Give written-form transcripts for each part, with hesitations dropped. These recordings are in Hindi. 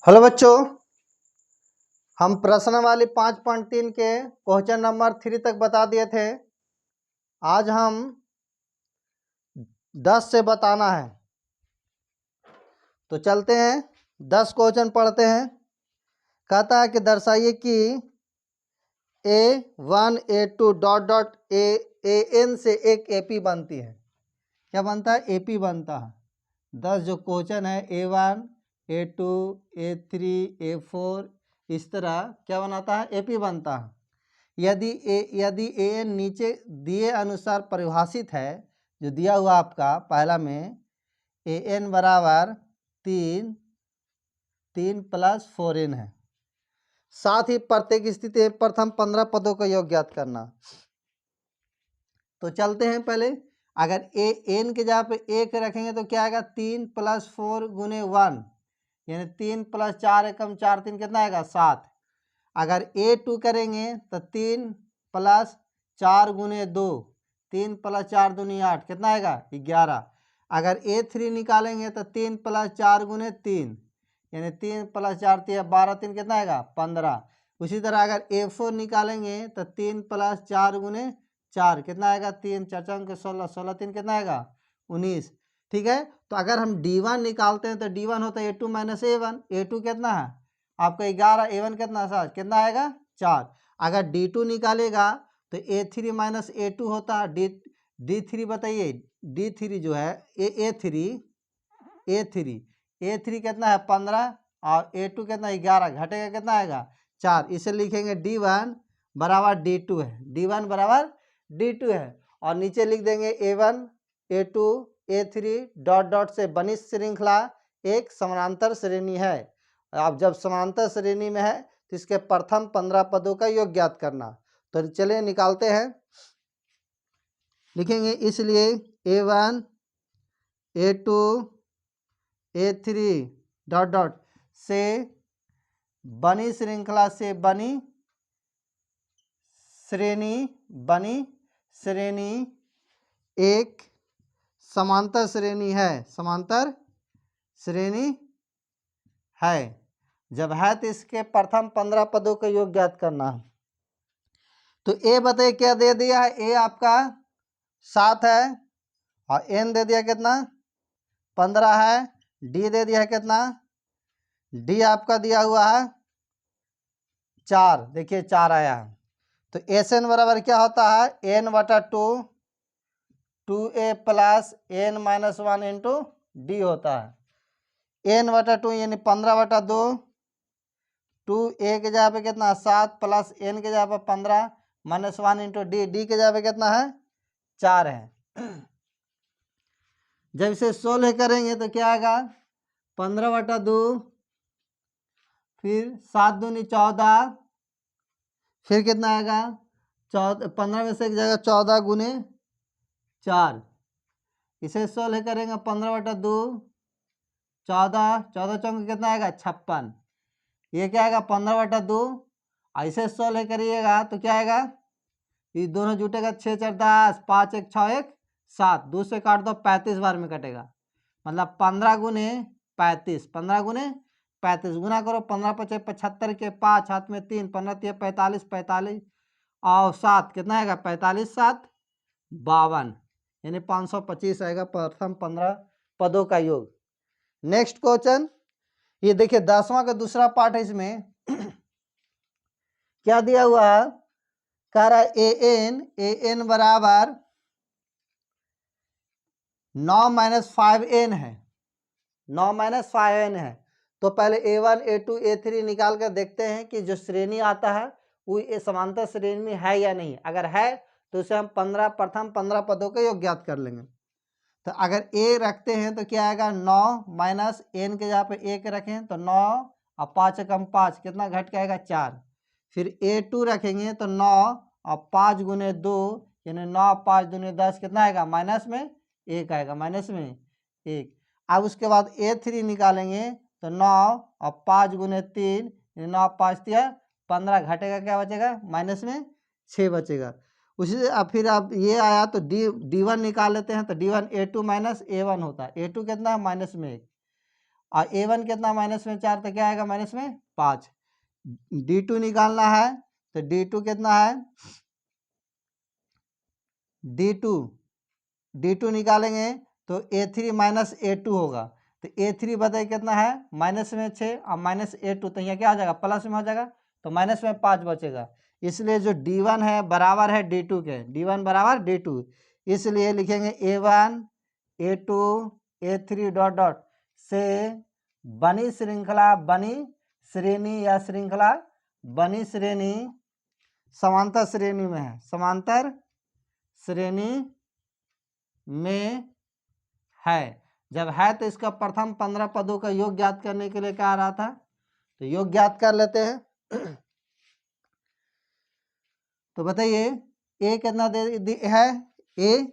हेलो बच्चों, हम प्रश्न वाली 5.3 के क्वेश्चन नंबर 3 तक बता दिए थे। आज हम 10 से बताना है, तो चलते हैं 10 क्वेश्चन पढ़ते हैं। कहता है कि दर्शाइए कि A1 A2 dot dot AN से एक AP बनती है। क्या बनता है? AP बनता है। 10 जो क्वेश्चन है A1 A2 A3 A4 इस तरह क्या बनाता है? AP बनता है। यदि AN नीचे दिए अनुसार परिभाषित है, जो दिया हुआ आपका पहला में AN बराबर 3 प्लस 4N है। साथ ही प्रत्येक स्थिति में प्रथम 15 पदों का योग ज्ञात करना। तो चलते हैं पहले। अगर AN के जगह पे 1 रखेंगे तो क्या आएगा? 3 प्लस 4 गुने 1 यानी 3 प्लस 4 एकम 4 3 कितना आएगा? 7। अगर A2 करेंगे तो 3 प्लस 4 गुने 2 3 प्लस 4 दूनी 8 कितना आएगा? 11। अगर A3 निकालेंगे तो 3 प्लस 4 गुने 3 यानी 3 प्लस 4 12 3 कितना आएगा? 15। उसी तरह अगर A4 निकालेंगे तो 3 प्लस 4 गुने 4 कितना आएगा? 3 4 4 16 16 3 कितना आएगा? 19। ठीक है, तो अगर हम D1 निकालते हैं तो D1 होता है A2 माइनस A1। A2 कितना है आपका? 11। A1 कितना? 7 कितना आएगा? 4। अगर D2 निकालेगा तो A3 माइनस A2 होता है D3 बताइए। D3 जो है A3 कितना है? 15 और A2 कितना? 11। घटेगा कितना आएगा? 4। इसे लिखेंगे D1 बराबर D2 है। D1 बराबर D2 है और नीचे लिख देंगे A1 A2 A3 dot dot से बनी श्रृंखला एक समानांतर श्रेणी है। आप जब समांतर श्रेणी में है तो इसके प्रथम 15 पदों का योग ज्ञात करना। तो चलिए निकालते हैं। लिखेंगे इसलिए A1 A2 A3 dot dot से बनी श्रृंखला से बनी श्रेणी एक समांतर श्रेणी है। समांतर श्रेणी है। जब है तो इसके प्रथम 15 पदों का योग ज्ञात करना है। तो A बताइए क्या दे दिया है? A आपका 7 है और N दे दिया कितना? 15 है। D दे दिया है कितना? D आपका दिया हुआ है 4। देखिए 4 आया है। तो SN बराबर क्या होता है? N बटा 2 2A plus N minus 1 into D होता है। N बटा 2 यानी 15 बटा 2 2A के जगह पे कितना? 7 प्लस N के जगह पे 15 माइनस 1 इंटू D के जगह पे कितना है? 4 है। जब इसे 16 करेंगे तो क्या आएगा? 15 बटा 2 फिर 7 दूनी 14 फिर कितना आएगा? 15 में से एक जगह 14 गुने 4। इसे 16 करेंगे 15 बटा 2 14 14 चौक कितना आएगा? 56। ये क्या आएगा? 15 बटा 2। ऐसे 16 करिएगा तो क्या आएगा? ये दोनों जुटेगा 6 4 10 5 1 6 1 7 2 से काट दो 35 बार में कटेगा। मतलब 15 गुने 35 15 गुने 35 गुना करो 15 पचे 75 के 5 हाथ में 3 15 45 45 और 7 कितना आएगा? 45 7 52 यानी 525 आएगा प्रथम 15 पदों का योग। नेक्स्ट क्वेश्चन ये देखिए 10वां का दूसरा पार्ट है। इसमें क्या दिया हुआ है? कह रहा है AN बराबर 9 माइनस 5N है। 9 माइनस 5N है। तो पहले A1 A2 A3 निकाल कर देखते हैं कि जो श्रेणी आता है वो समांतर श्रेणी में है या नहीं। अगर है तो उसे हम प्रथम 15 पदों का योग ज्ञात कर लेंगे। तो अगर A रखते हैं तो क्या आएगा? 9 माइनस N के जगह पे 1 रखें तो 9 और 5 कम 5 कितना घट के आएगा? 4। फिर A2 रखेंगे तो 9 और 5 गुने 2 यानी 9 5 दूने 10 कितना आएगा? माइनस में 1 आएगा। माइनस में 1। अब उसके बाद A3 निकालेंगे तो 9 और 5 गुने 3 यानी 9 5 15 घटेगा क्या बचेगा? माइनस में 6 बचेगा। उसी से अब फिर अब ये आया तो D1 निकाल लेते हैं तो D1 A2 माइनस A1 होता है। A2 कितना है? माइनस में 1। और A1 कितना माइनस में 4, तो क्या आएगा माइनस में 5। D2 निकालना है तो D2 कितना है, D2 निकालेंगे तो A3 माइनस A2 होगा, तो A3 बताइए कितना है माइनस में 6 और माइनस A2, तो यहाँ क्या आ जाएगा प्लस में हो जाएगा, तो माइनस में 5 बचेगा। इसलिए जो D1 है बराबर है D2 के, D1 बराबर D2, इसलिए लिखेंगे A1 A2 A3 dot dot से बनी श्रृंखला, बनी श्रेणी या श्रृंखला, बनी श्रेणी समांतर श्रेणी में है, समांतर श्रेणी में है। जब है तो इसका प्रथम 15 पदों का योग ज्ञात करने के लिए क्या आ रहा था, तो योग ज्ञात कर लेते हैं। तो बताइए ए कितना दे है, ए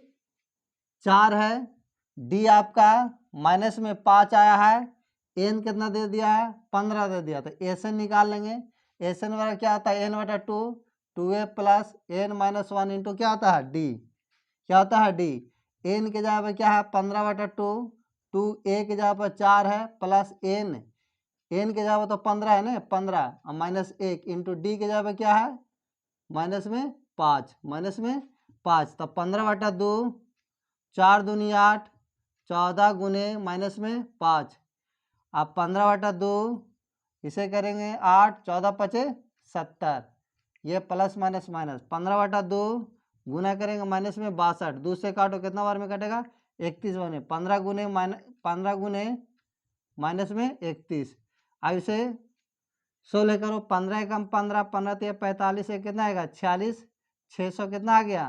4 है, डी आपका माइनस में 5 आया है, एन कितना दे दिया है 15 दे दिया, तो एस एन निकाल लेंगे। एस एन वाला क्या आता है एन बटा 2, 2a plus N minus 1 into क्या आता है डी, क्या होता है डी। एन के जगह पर क्या है 15 बटा 2, 2a के जगह पर 4 है प्लस एन, एन के जगह पर तो 15 है ना, 15 और माइनस 1 इंटू डी के जगह पर क्या है माइनस में 5, माइनस में 5, तो 15 बटा 2, 4 दूनी 8, 14 गुने माइनस में 5, आप 15 बटा 2 इसे करेंगे 8, 14 पचे 70, ये प्लस माइनस माइनस, 15 बटा 2 गुना करेंगे माइनस में 62, 2 से काटो कितना बार में कटेगा 31 बार में, 15 गुने माइनस में 31, अब इसे 16 करो, 15 एकम 15, 15 तो 45 है कितना आएगा 46, 600 कितना आ गया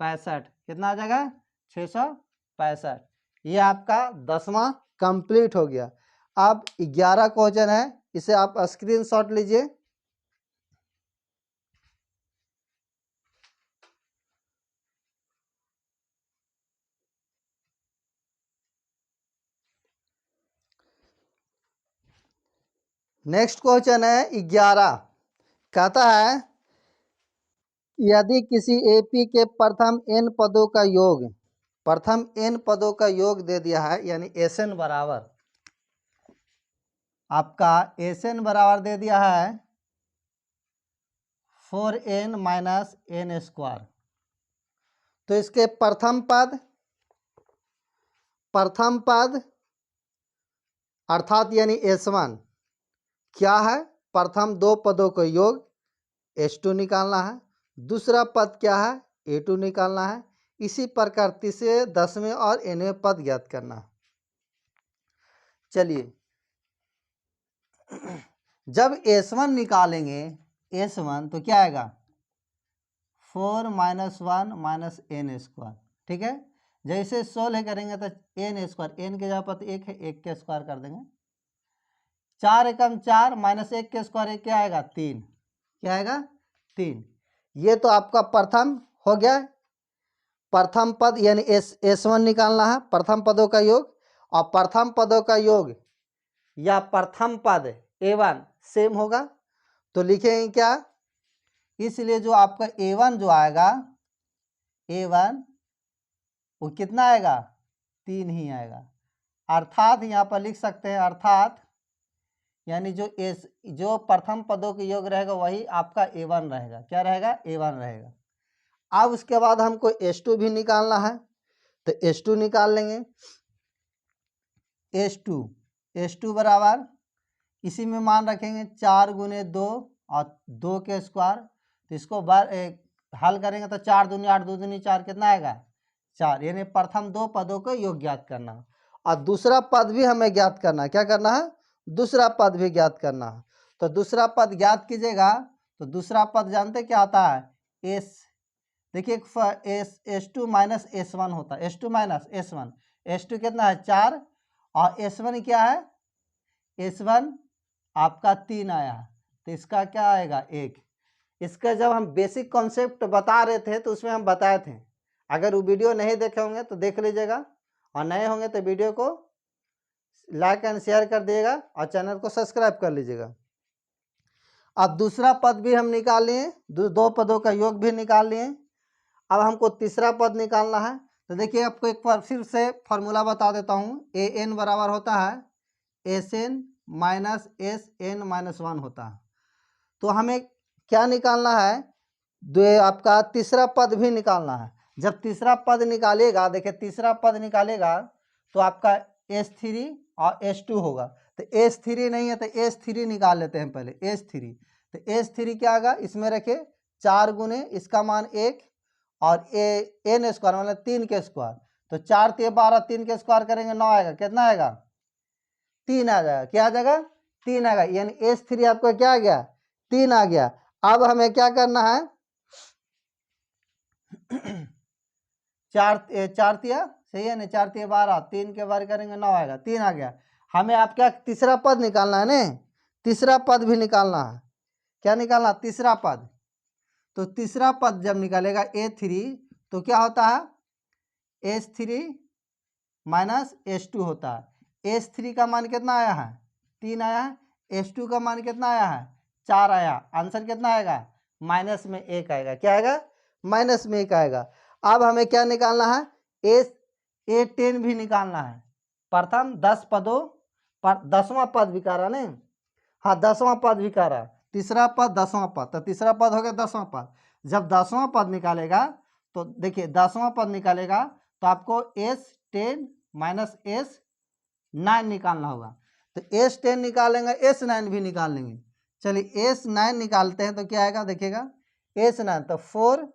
65, कितना आ जाएगा 665। ये आपका 10वां कंप्लीट हो गया। अब 11 क्वेश्चन है, इसे आप स्क्रीनशॉट लीजिए। नेक्स्ट क्वेश्चन है 11, कहता है यदि किसी एपी के प्रथम n पदों का योग, प्रथम n पदों का योग दे दिया है, यानी एसएन बराबर आपका एसएन बराबर दे दिया है 4n माइनस एन स्क्वायर, तो इसके प्रथम पद अर्थात यानी S1 क्या है, प्रथम 2 पदों का योग S2 निकालना है, दूसरा पद क्या है A2 निकालना है, इसी प्रकार तीसरे 10वें और nवें पद ज्ञात करना है। चलिए जब S1 निकालेंगे S1 तो क्या आएगा 4 माइनस 1 माइनस एन स्क्वायर, ठीक है। जैसे 16 करेंगे तो एन स्क्वायर, एन के जगह पर तो 1 है, 1 के स्क्वायर कर देंगे, 4 एकम 4 माइनस 1 के स्क्वायर, एक क्या आएगा 3, क्या आएगा 3। ये तो आपका प्रथम हो गया, प्रथम पद यानी S1 निकालना है, प्रथम पदों का योग, और प्रथम पदों का योग या प्रथम पद A1 सेम होगा, तो लिखेंगे क्या, इसलिए जो आपका A1 जो आएगा A1 वो कितना आएगा 3 ही आएगा, अर्थात यहाँ पर लिख सकते हैं अर्थात यानी जो प्रथम पदों के योग रहेगा वही आपका A1 रहेगा, क्या रहेगा A1 रहेगा। अब उसके बाद हमको S2 भी निकालना है, तो S2 निकाल लेंगे, S2 बराबर इसी में मान रखेंगे 4 गुने 2 और 2 के स्क्वायर, तो इसको हल करेंगे तो 4 दूनी 8, 2 दूनी 4, कितना आएगा 4, यानी प्रथम 2 पदों को योग ज्ञात करना है। और दूसरा पद भी हमें ज्ञात करना है, क्या करना है दूसरा पद भी ज्ञात करना है। तो दूसरा पद ज्ञात कीजिएगा, तो दूसरा पद जानते क्या आता है एस, देखिए S2 माइनस S1 होता है, S2 माइनस S1, S2 कितना है 4 और S1 क्या है S1 आपका 3 आया, तो इसका क्या आएगा 1। इसका जब हम बेसिक कॉन्सेप्ट बता रहे थे तो उसमें हम बताए थे, अगर वो वीडियो नहीं देखे होंगे तो देख लीजिएगा, और नए होंगे तो वीडियो को लाइक एंड शेयर कर दिएगा और चैनल को सब्सक्राइब कर लीजिएगा। अब दूसरा पद भी हम निकाल लिए, 2 पदों का योग भी निकाल लिए, अब हमको तीसरा पद निकालना है। तो देखिए आपको एक बार फिर से फॉर्मूला बता देता हूँ, AN बराबर होता है S N minus S N minus 1 होता है। तो हमें क्या निकालना है, आपका तीसरा पद भी निकालना है। जब तीसरा पद निकालेगा, देखिए तीसरा पद निकालेगा तो आपका S3 और S2 होगा। तो S3 नहीं है तो S3 निकाल लेते हैं पहले, S3। तो S3 क्या आएगा, इसमें रखे 4 गुने इसका मान 1 और n स्क्वायर मतलब 3 के स्क्वायर। तो 4 3 12, 3 के स्क्वायर करेंगे 9 आएगा। कितना आएगा, 3 आ जाएगा। क्या आ जाएगा, 3 आएगा। यानी S3 आपका क्या आ गया, 3 आ गया। अब हमें क्या करना है, 4 तिया सही है ना, 4 तिया 12, 3 के बार करेंगे 9 आएगा, 3 आ गया। हमें आप क्या तीसरा पद निकालना है ना, तीसरा पद भी निकालना है। क्या निकालना, तीसरा पद। तो तीसरा पद जब निकालेगा A3 तो क्या होता है, S3 माइनस S2 होता है। S3 का मान कितना आया है, 3 आया है। S2 का मान कितना आया है, 4 आया। आंसर कितना आएगा, माइनस में 1 आएगा। क्या आएगा, माइनस में 1 आएगा। अब हमें क्या निकालना है, A10 भी निकालना है। प्रथम 10 पदों पर 10वां पद भी कह रहा नहीं, हाँ 10वां पद भी कह रहा। तीसरा पद 10वां पद, तो तीसरा पद हो गया 10वां पद। जब 10वां पद निकालेगा तो देखिए 10वां पद निकालेगा तो आपको S10 माइनस S9 निकालना होगा। तो S10 निकालेंगे, S9 भी निकाल लेंगे। चलिए S9 निकालते हैं तो क्या आएगा, देखिएगा S9 तो 4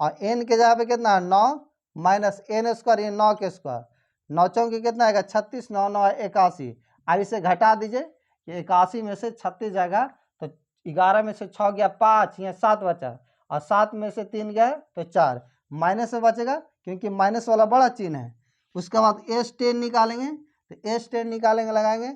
और n के जगह पे कितना 9 माइनस n स्क्वायर, ये 9 के स्क्वायर, 9 चौके कितना आएगा 36, 9 9 81। अब इसे घटा दीजिए, ये 81 में से 36 जाएगा तो 11 में से 6 गया 5, यहाँ 7 बचा, और 7 में से 3 गया तो 4, माइनस में बचेगा क्योंकि माइनस वाला बड़ा चिन्ह है। उसके बाद S10 निकालेंगे, तो S10 निकालेंगे, लगाएंगे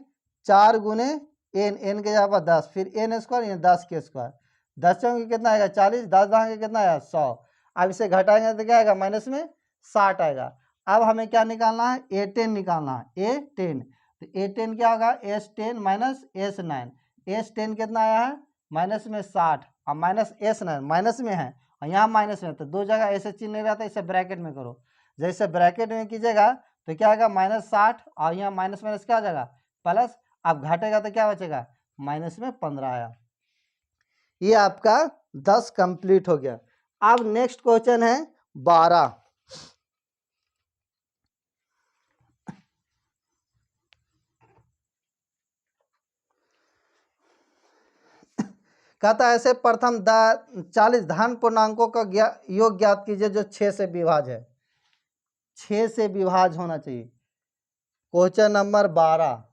4 गुने n के जगह पर 10, फिर n स्क्वायर, ये 10 के स्क्वायर, 10 चौके कितना आएगा 40, 10 दांगे कितना आएगा 100। अब इसे घटाएंगे तो क्या आएगा, माइनस में 60 आएगा। अब हमें क्या निकालना है, A10 निकालना है, A10। तो A10 क्या होगा, S10 माइनस S9। S10 कितना आया है, माइनस में 60, और माइनस S9 माइनस में है और यहाँ माइनस में, तो दो जगह ऐसे चिन्ह नहीं रहता, इसे ब्रैकेट में करो। जैसे ब्रैकेट में कीजिएगा तो क्या आएगा, -60, और यहाँ माइनस माइनस क्या आ जाएगा, प्लस। अब घटेगा तो क्या बचेगा, माइनस में 15 आया। ये आपका 10 कंप्लीट हो गया। अब नेक्स्ट क्वेश्चन है 12। कहता है ऐसे प्रथम 40 धन पूर्णांकों का योग ज्ञात कीजिए जो 6 से विभाज्य है। 6 से विभाज्य होना चाहिए। क्वेश्चन नंबर 12,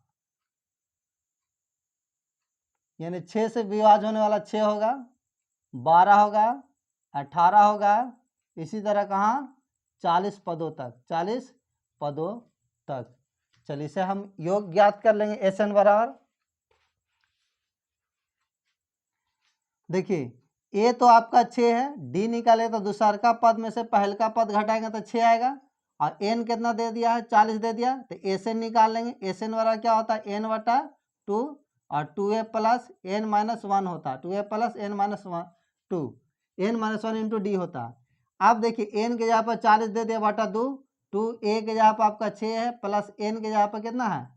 यानी 6 से विभाज्य होने वाला 6 होगा, 12 होगा, 18 होगा, इसी तरह कहाँ 40 पदों तक, 40 पदों तक। चलिए इसे हम योग ज्ञात कर लेंगे। SN बराबर, देखिए ए तो आपका 6 है, डी निकाले तो दूसर का पद में से पहल का पद घटाएंगे तो 6 आएगा, और एन कितना दे दिया है, 40 दे दिया, तो एसएन निकाल लेंगे। एसएन वाला क्या होता है, एन बटा 2, और 2a प्लस एन माइनस 1 होता है, 2a plus N minus 2, N minus 1 into D होता है। अब देखिए एन के जगह पर 40 दे दिया बटा 2, 2a के जगह पर आपका 6 है, प्लस एन के जगह पर कितना है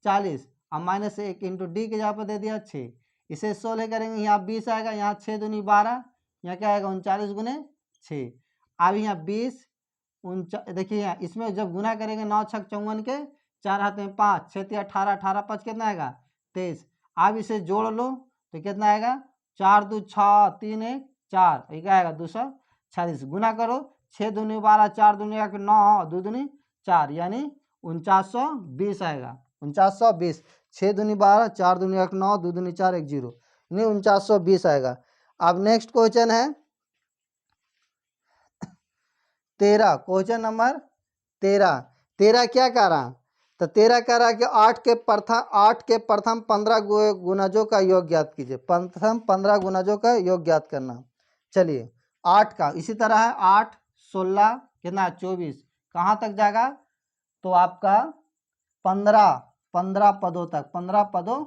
40, और माइनस 1 इंटू डी के जगह पर दे दिया 6। इसे 16 करेंगे, यहाँ 20 आएगा, यहाँ 6 दूनी 12, यहाँ क्या आएगा 39 गुने 6। अब यहाँ 20 देखिए यहाँ इसमें जब गुना करेंगे 9 छक 54 के, 4 हाथ में 5, 6 3 18, 18 5 कितना आएगा 23। अब इसे जोड़ लो तो कितना आएगा, 4 2 6 3 1 4, ये क्या आएगा 246। गुना करो, 6 दूनी 12, 4 दूनी 9, 2 दूनी 4, यानी 4920 आएगा। 4920, 6 दूनी 12, 4 दूनी 8 9, 2 दूनी 4 1 0, नहीं 4920 आएगा। अब नेक्स्ट क्वेश्चन है 13, क्वेश्चन नंबर 13। 13 क्या कह रहा, तो 13 कह रहा है कि 8 के प्रथम 15 गुणजों का योग ज्ञात कीजिए। प्रथम 15 गुणजों का योग ज्ञात करना। चलिए 8 का इसी तरह है, 8 16 कितना 24, कहाँ तक जाएगा, तो आपका 15 पदों तक, 15 पदों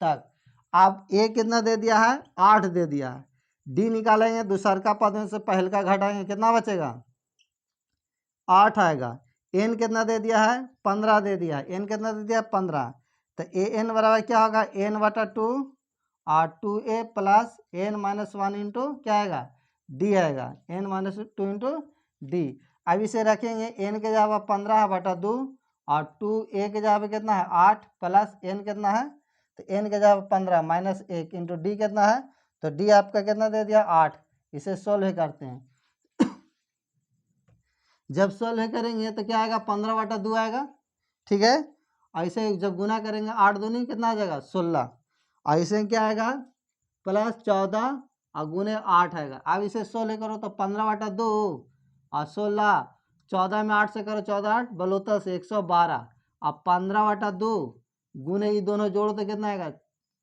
तक। आप ए कितना दे दिया है, 8 दे दिया है। डी निकालेंगे, दूसर का पद में से पहल का घटाएंगे, कितना बचेगा 8 आएगा। एन कितना दे दिया है, 15 दे दिया है। एन कितना दे दिया है 15, तो तो ए एन बराबर क्या होगा, एन बटा 2 और 2a plus N minus 1 into क्या आएगा, डी आएगा, एन माइनस 2 इंटू डी। अब इसे रखेंगे, एन के जगह 15 बटा 2 और 2a के जगह कितना है 8 प्लस एन कितना है, तो एन के जगह 15 माइनस 1 इंटू डी कितना है, तो डी आपका कितना दे दिया 8। इसे सोल्व करते हैं। जब सोल्व करेंगे तो क्या आएगा 15 बटा 2 आएगा, ठीक है। ऐसे जब गुना करेंगे 8 दूनी कितना आ जाएगा 16। ऐसे क्या आएगा प्लस 14 और गुने 8 आएगा। अब इसे 16 करो तो 15 बटा 2 और 16, 14 में 8 से करो 14 8 बलोता से 112। अब 15 बटा 2 गुने ये दोनों जोड़ो तो कितना आएगा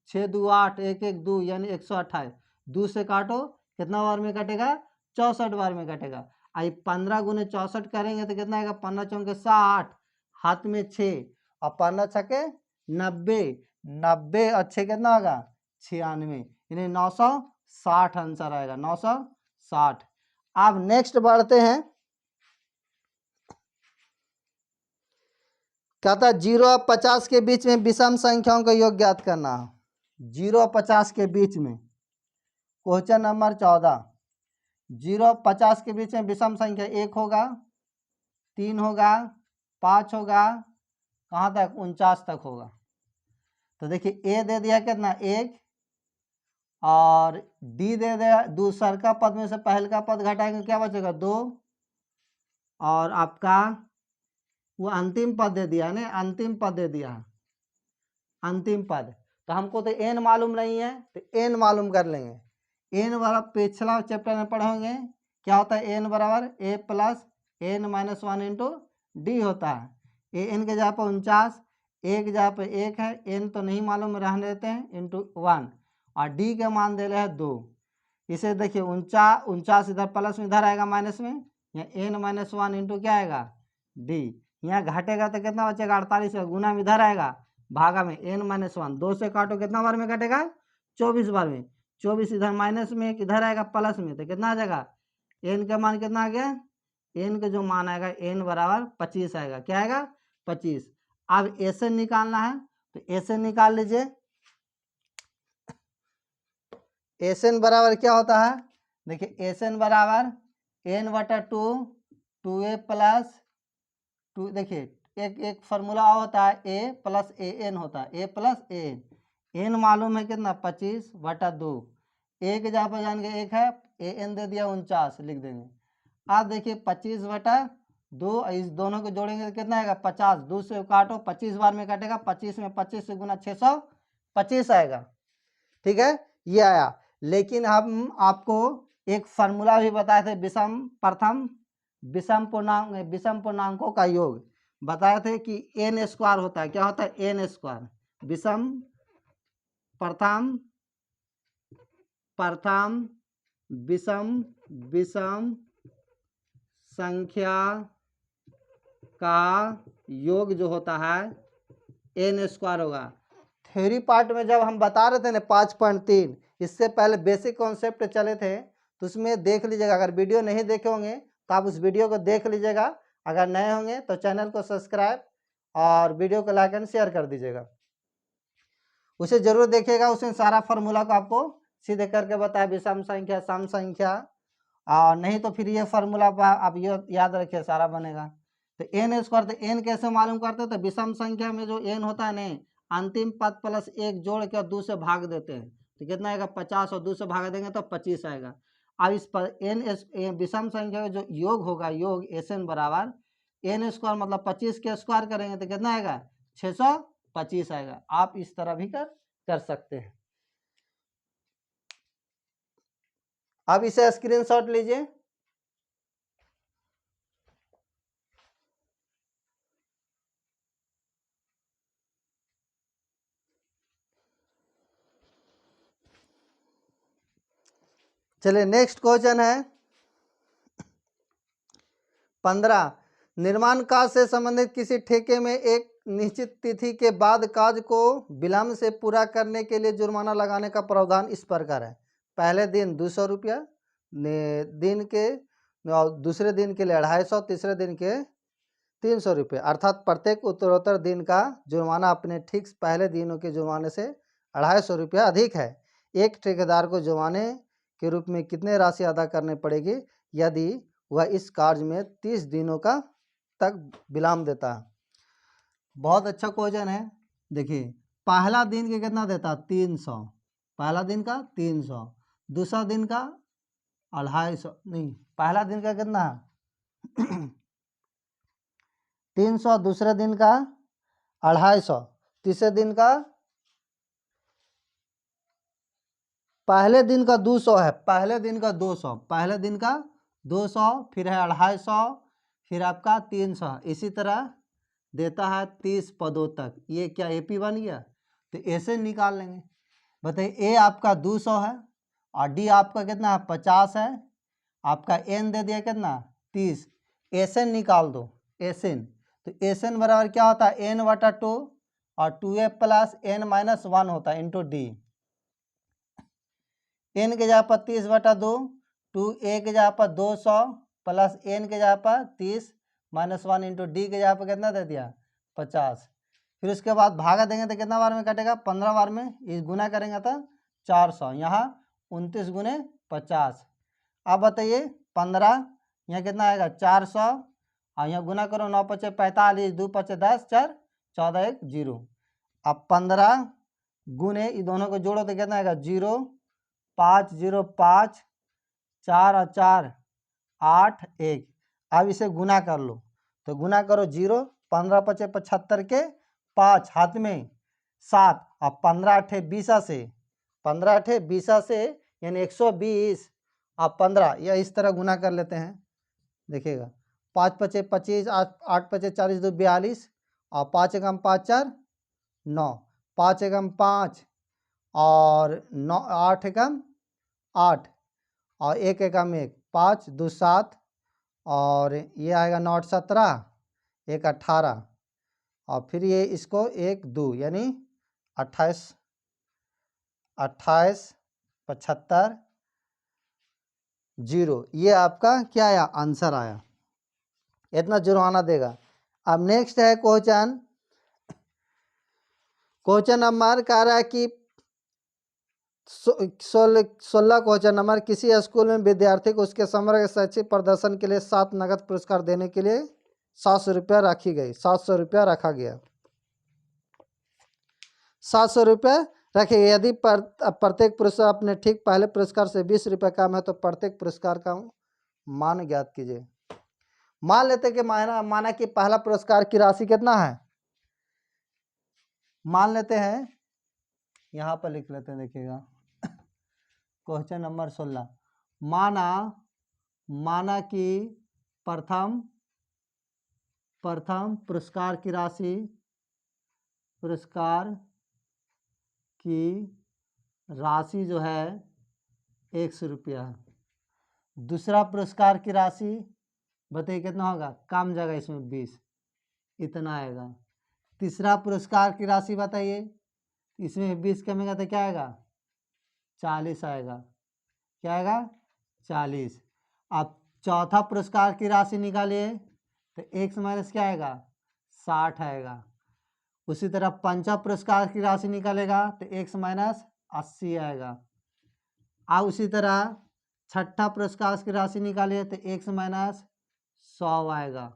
6 2 8 1 1 2 यानी 128। 2 से काटो कितना बार में कटेगा 64 बार में कटेगा। आई 15 गुने 64 करेंगे तो कितना आएगा 15 चौके 60, हाथ में 6 और 15 छके 90, 90 और 6 कितना होगा 96, यानी 960 आंसर आएगा 960। अब नेक्स्ट बढ़ते हैं, कहता है 0 और 50 के बीच में विषम संख्याओं का योग ज्ञात करना। 0 और 50 के बीच में, क्वेश्चन नंबर 14। 0 और 50 के बीच में विषम संख्या 1 होगा, 3 होगा, 5 होगा, कहाँ तक 49 तक होगा। तो देखिए ए दे दिया कितना 1 और डी दे दिया, दूसर का पद में से पहले का पद घटाएंगे क्या बचेगा 2 और आपका वो अंतिम पद दे दिया ना, अंतिम पद दे दिया अंतिम पद। तो हमको तो एन मालूम नहीं है तो एन मालूम कर लेंगे। एन बराबर पिछला चैप्टर में पढ़ोगे क्या होता है, एन बराबर a plus N minus 1 into D होता है। ए एन के जगह पर 49, ए के जगह पर 1 है, एन तो नहीं मालूम रहने देते हैं इंटू 1 और डी के मान दे रहे हैं 2। इसे देखिए 49 इधर प्लस में इधर आएगा माइनस में, यहाँ एन माइनस 1 इंटू क्या आएगा डी। यहाँ घटेगा तो कितना बचेगा 48 का गुना में इधर आएगा भागा में एन माइनस 1, 2 से काटो कितना बार में कटेगा 24 बार में, 24 इधर माइनस में इधर आएगा प्लस में तो कितना आ जाएगा एन का मान कितना आ गया, एन का जो मान आएगा एन बराबर 25 आएगा। क्या आएगा 25। अब एस निकालना है तो एस निकाल लीजिए। एस एन बराबर क्या होता है, देखिए एस एन बराबर एन बटा 2 2a प्लस 2, देखिए एक फार्मूला होता है ए प्लस ए एन होता है, ए प्लस ए एन। एन मालूम है कितना 25 बटा 2, ए के जहाँ पर जान के 1 है, ए एन दे दिया 49 लिख देंगे। अब देखिए 25 बटा 2, इस दोनों को जोड़ेंगे तो कितना आएगा 50, 2 से काटो 25 बार में कटेगा, 25 में 25 से गुना 625 आएगा, ठीक है ये आया। लेकिन हम आपको एक फार्मूला भी बताए थे विषम पूर्णांकों का योग बताए थे कि एन स्क्वायर होता है। क्या होता है एन स्क्वायर, प्रथम विषम संख्या का योग जो होता है एन स्क्वायर होगा। थ्योरी पार्ट में जब हम बता रहे थे ना 5.3, इससे पहले बेसिक कॉन्सेप्ट चले थे तो उसमें देख लीजिएगा। अगर वीडियो नहीं देखे होंगे तो आप उस वीडियो को देख लीजिएगा। अगर नए होंगे तो चैनल को सब्सक्राइब और वीडियो को लाइक एंड शेयर कर दीजिएगा, उसे जरूर देखिएगा। उसमें सारा फार्मूला को आपको सीधे करके बताया विषम संख्या सम संख्या, और नहीं तो फिर ये फार्मूला आप ये याद रखिए सारा बनेगा। तो एन स्क्वायर, तो एन कैसे मालूम करते हैं, तो विषम संख्या में जो एन होता है ना अंतिम पद प्लस 1 जोड़ के 2 से भाग देते हैं तो कितना आएगा 50 और 2 से भाग देंगे तो 25 आएगा। अब इस पर एन विषम संख्या का जो योग होगा, योग एस एन बराबर एन स्क्वायर मतलब 25 के स्क्वायर करेंगे तो कितना आएगा 625 आएगा। आप इस तरह भी कर सकते हैं। अब इसे स्क्रीनशॉट लीजिए। चलिए नेक्स्ट क्वेश्चन है 15। निर्माण कार्य से संबंधित किसी ठेके में एक निश्चित तिथि के बाद कार्य को विलंब से पूरा करने के लिए जुर्माना लगाने का प्रावधान इस प्रकार है। पहले दिन 200 रुपया, दिन के दूसरे दिन के लिए 250, तीसरे दिन के 300 रुपये, अर्थात प्रत्येक उत्तरोत्तर दिन का जुर्माना अपने ठीक पहले दिनों के जुर्माने से 250 रुपया अधिक है। एक ठेकेदार को जुर्माने के रूप में कितने राशि अदा करनी पड़ेगी यदि वह इस कार्य में 30 दिनों का तक विराम देता है। बहुत अच्छा क्वेश्चन है। देखिए पहला दिन के कितना देता 300, पहला दिन का 300, दूसरा दिन का 250, नहीं पहला दिन का कितना 300, दूसरे दिन का 250, तीसरे दिन का पहले दिन का 200 है, पहले दिन का 200, पहले दिन का 200, फिर है 250, फिर आपका 300, इसी तरह देता है 30 पदों तक। ये क्या एपी बन गया? तो ऐसे निकाल लेंगे। बताइए ए आपका 200 है और डी आपका कितना है 50 है, आपका एन दे दिया कितना 30, एसएन निकाल दो एसएन। तो एसएन बराबर क्या होता है n/2 और 2a प्लस n-1 होता है इंटू डी। एन के जगह पर 30/2, 2a के जगह पर 200 प्लस एन के जगह पर 30 -1 इंटू डी के जगह पर कितना दे दिया 50। फिर उसके बाद भागा देंगे तो कितना बार में कटेगा 15 बार में, इस गुना करेंगे तो 400, यहाँ 29 गुने 50। अब बताइए 15, यहाँ कितना आएगा 400 और यहाँ गुना करो 9 × 5 = 45, 2 × 5 = 10, 4 14 1 0। अब 15 गुने ये दोनों को जोड़ो तो कितना आएगा 0 5 0 5, 4 और 4 8 1। अब इसे गुना कर लो तो गुना करो 0, 15 × 5 = 75 के 5 हाथ में 7, अब 15 8 20 से 15 8 20 से यानी 120, अब 15 या इस तरह गुना कर लेते हैं। देखिएगा 5 × 5 = 25, 8 × 5 = 40, 2 42 और 5 एकम 5 4 9, 5 एकम 5 और 9 8 एकम 8 और 1 एकम 1 5 2 7 और ये आएगा 9 8 17, 1 18 और फिर ये इसको 1 2 यानी 28 75 0। ये आपका क्या आया आंसर आया, इतना जुर्माना देगा। अब नेक्स्ट है क्वेश्चन नंबर कह रहा है कि 16 क्वेश्चन नंबर, किसी स्कूल में विद्यार्थी को उसके समग्र शैक्षिक प्रदर्शन के लिए 7 नगद पुरस्कार देने के लिए 700 रुपया रखी गई, 700 रुपया रखा गया, 700 रुपये रखे गए। यदि प्रत्येक पुरस्कार अपने ठीक पहले पुरस्कार से 20 रुपये कम है तो प्रत्येक पुरस्कार का मान ज्ञात कीजिए। मान लेते कि माना कि पहला पुरस्कार की राशि कितना है, मान लेते हैं यहाँ पर लिख लेते हैं। देखिएगा क्वेश्चन नंबर 16, माना कि प्रथम पुरस्कार की राशि जो है 100 रुपया है। दूसरा पुरस्कार की राशि बताइए कितना होगा, कम जगह इसमें 20, इतना आएगा। तीसरा पुरस्कार की राशि बताइए, इसमें 20 कमेगा तो क्या आएगा 40 आएगा, क्या आएगा 40। अब चौथा पुरस्कार की राशि निकालिए तो 1 से माइनस क्या आएगा 60 आएगा। उसी तरह पंचम पुरस्कार की राशि निकालेगा तो 1 से माइनस 80 आएगा। अब उसी तरह छठा पुरस्कार की राशि निकालिए तो 1 से माइनस 100 आएगा।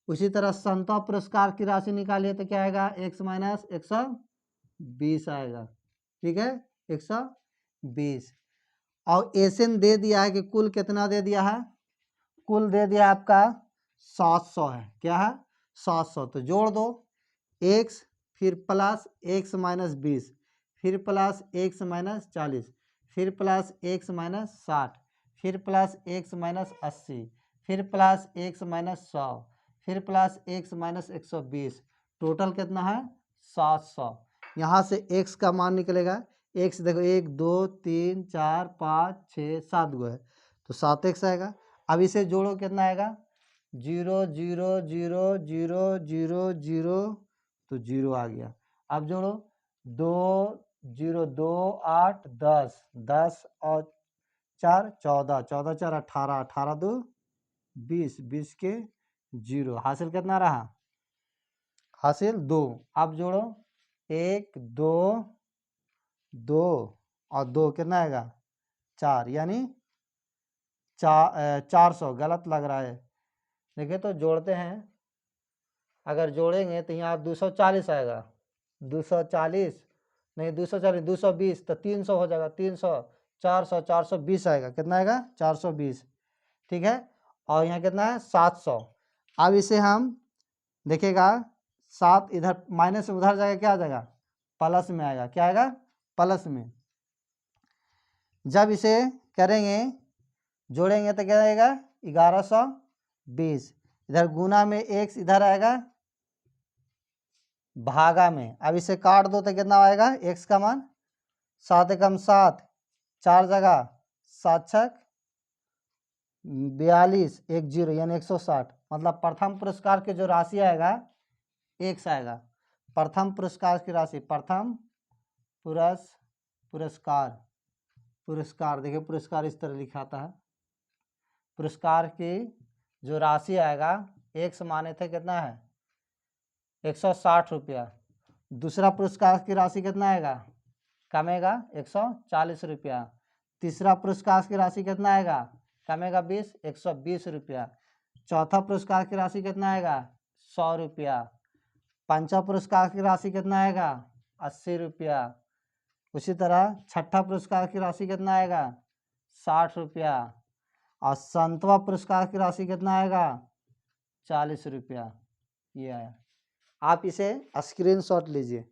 उसी तरह संतवा पुरस्कार की राशि निकालिए तो क्या आएगा 1 से माइनस 120 आएगा, ठीक है 120। और एसएन दे दिया है कि कुल कितना दे दिया है, कुल दे दिया आपका 700 है, क्या है 700। तो जोड़ दो x फिर प्लस x माइनस 20, फिर प्लस x माइनस 40, फिर प्लस x माइनस 60, फिर प्लस x माइनस 80, फिर प्लस x माइनस 100, फिर प्लस x माइनस 120, टोटल कितना है 700। यहाँ से x का मान निकलेगा, x देखो 1 2 3 4 5 6 7 गो है तो 7x आएगा। अब इसे जोड़ो कितना आएगा 0 0 0 0 0 0 तो 0 आ गया। अब जोड़ो 2 0 2 8 10 10 और 4 14 14 4 18 18 2 20 20 के 0। हासिल कितना रहा? हासिल 2। आप जोड़ो 1 2 2 और 2 कितना आएगा? 4, यानी 400। गलत लग रहा है, देखिए तो जोड़ते हैं। अगर जोड़ेंगे तो यहाँ 240 आएगा। 240 नहीं, 240 220 तो 300 हो जाएगा। 300 400 420 आएगा। कितना आएगा? 420। ठीक है। और यहाँ कितना है? 700। अब इसे हम देखिएगा, 7 इधर माइनस में उधर जाएगा, क्या आ जाएगा? प्लस में आएगा। क्या आएगा? प्लस में। जब इसे करेंगे, जोड़ेंगे तो क्या आएगा? 1120। इधर गुना में x इधर आएगा, भागा में। अब इसे काट दो तो कितना आएगा? x का मान 7 एकम 7, 4 जगह 7 छक 42, 1 0 यानी 160। मतलब प्रथम पुरस्कार की जो राशि आएगा x आएगा। प्रथम पुरस्कार की राशि, प्रथम पुरस्कार देखिए, पुरस्कार इस तरह लिखाता है। पुरस्कार की जो राशि आएगा, x माने थे कितना है? 160 रुपया। दूसरा पुरस्कार की राशि कितना आएगा? कमेगा 140 रुपया। तीसरा पुरस्कार की राशि कितना आएगा? कमेगा 20, 120 रुपया। चौथा पुरस्कार की राशि कितना आएगा? 100 रुपया। पांचवा पुरस्कार की राशि कितना आएगा? 80 रुपया। उसी तरह छठा पुरस्कार की राशि कितना आएगा? 60 रुपया। और सातवां पुरस्कार की राशि कितना आएगा? 40 रुपया। ये आया। आप इसे स्क्रीनशॉट लीजिए।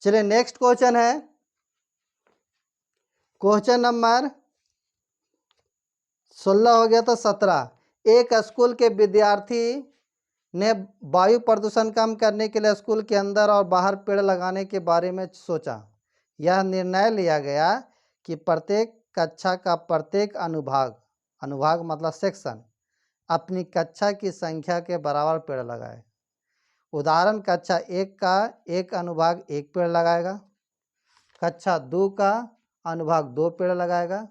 चलिए नेक्स्ट क्वेश्चन है, क्वेश्चन नंबर 16 हो गया तो 17। एक स्कूल के विद्यार्थी ने वायु प्रदूषण कम करने के लिए स्कूल के अंदर और बाहर पेड़ लगाने के बारे में सोचा। यह निर्णय लिया गया कि प्रत्येक कक्षा का प्रत्येक अनुभाग मतलब सेक्शन अपनी कक्षा की संख्या के बराबर पेड़ लगाए। उदाहरण, कक्षा 1 का एक अनुभाग 1 पेड़ लगाएगा, कक्षा 2 का अनुभाग 2 पेड़ लगाएगा,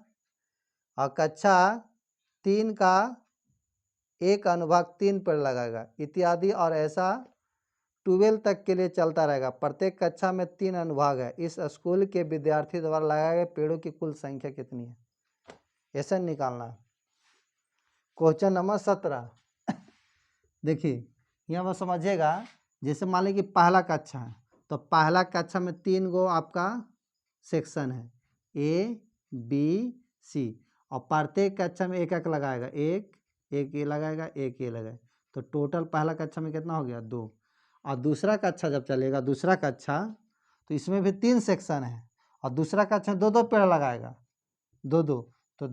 और कक्षा 3 का एक अनुभाग 3 पेड़ लगाएगा, इत्यादि। और ऐसा 12 तक के लिए चलता रहेगा। प्रत्येक कक्षा में 3 अनुभाग है। इस स्कूल के विद्यार्थी द्वारा लगाए गए पेड़ों की कुल संख्या कितनी है? ऐसे निकालना है। Question number 17। देखिए यहाँ पर समझिएगा, जैसे मान लीजिए कि पहला कक्षा है, तो पहला कक्षा में 3 गो आपका सेक्शन है, A B C, और प्रत्येक कक्षा में एक एक लगाएगा, एक ये लगाएगा, एक ये लगाएगा। तो टोटल पहला कक्षा में कितना हो गया? 2। और दूसरा कक्षा जब चलेगा, दूसरा कक्षा, तो इसमें भी 3 सेक्शन है, और दूसरा कक्षा 2 पेड़ लगाएगा, 2 तो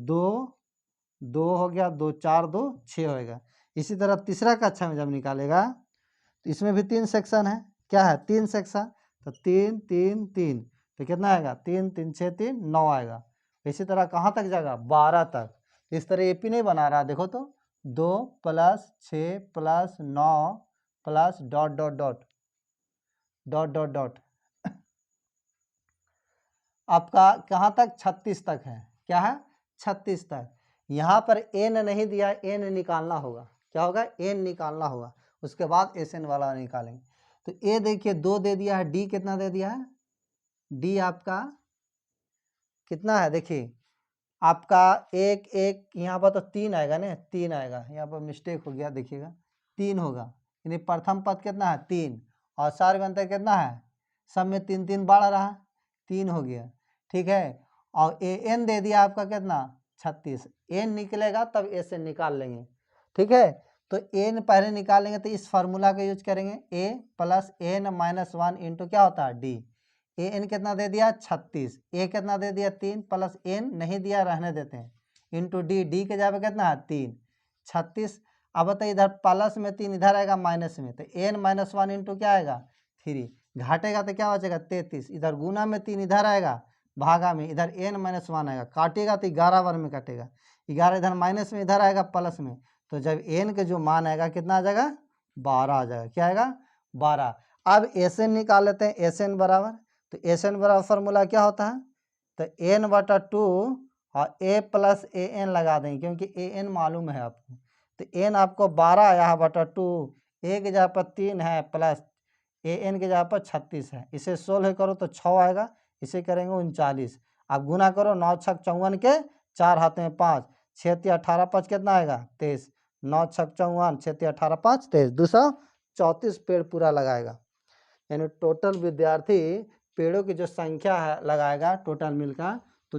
2 हो गया, 2 4 2 6 होएगा। इसी तरह तीसरा कक्षा में जब निकालेगा तो इसमें भी 3 सेक्शन है। क्या है? 3 सेक्शन, तो 3 3 3, तो कितना आएगा? 3 3 6 3 9 आएगा। इसी तरह कहाँ तक जाएगा? 12 तक। इस तरह एपी नहीं बना रहा, देखो तो 2 + 6 + 9 plus dot dot dot dot dot dot आपका कहाँ तक? 36 तक है। क्या है? 36 तक। यहाँ पर एन नहीं दिया, एन निकालना होगा। क्या होगा? एन निकालना होगा, उसके बाद एस एन वाला निकालेंगे। तो ए देखिए 2 दे दिया है, डी कितना दे दिया है? डी आपका कितना है? देखिए आपका एक यहाँ पर तो 3 आएगा ना, 3 आएगा। यहाँ पर मिस्टेक हो गया, देखिएगा 3 होगा, यानी प्रथम पद कितना है? 3, और सार में अंतर कितना है? सब में 3 3 बढ़ रहा, 3 हो गया। ठीक है। और ए एन दे दिया आपका कितना? 36। एन निकलेगा तब ए से निकाल लेंगे। ठीक है। तो एन पहले निकालेंगे तो इस फार्मूला का यूज करेंगे, ए प्लस एन माइनस 1 इंटू क्या होता है? डी। ए एन कितना दे दिया? 36। ए कितना दे दिया? 3, प्लस एन नहीं दिया, रहने देते हैं, इंटू डी। डी के जगह कितना है? 3। 36। अब बताइए इधर प्लस में 3, इधर आएगा माइनस में, तो एन माइनस 1 इंटू क्या आएगा? 3। घाटेगा तो क्या बचेगा? 33। इधर गुना में 3 इधर आएगा, भागा में इधर एन माइनस 1 आएगा, काटेगा तो 11 बार में काटेगा, 11 इधर माइनस में, इधर आएगा प्लस में, तो जब एन का जो मान आएगा कितना आ जाएगा 12 आ जाएगा। क्या आएगा 12। अब एस एन निकाल लेते हैं। एस एन बराबर, तो एस एन बराबर फार्मूला क्या होता है, तो एन बटा 2 और ए प्लस ए एन लगा देंगे क्योंकि ए एन मालूम है आपको। तो एन आपको 12 आया है बटा 2, ए की जगह पर 3 है प्लस ए एन की जगह पर 36 है। इसे 16 करो तो 6 आएगा, इसे करेंगे 39। आप गुना करो, 9 छक 54 के 4 हाथ में 5, 6 18 5 कितना आएगा 23, 9 छक 54, 6 18 5 23, 234 पेड़ पूरा लगाएगा। यानी टोटल विद्यार्थी पेड़ों की जो संख्या है लगाएगा टोटल मिलकर तो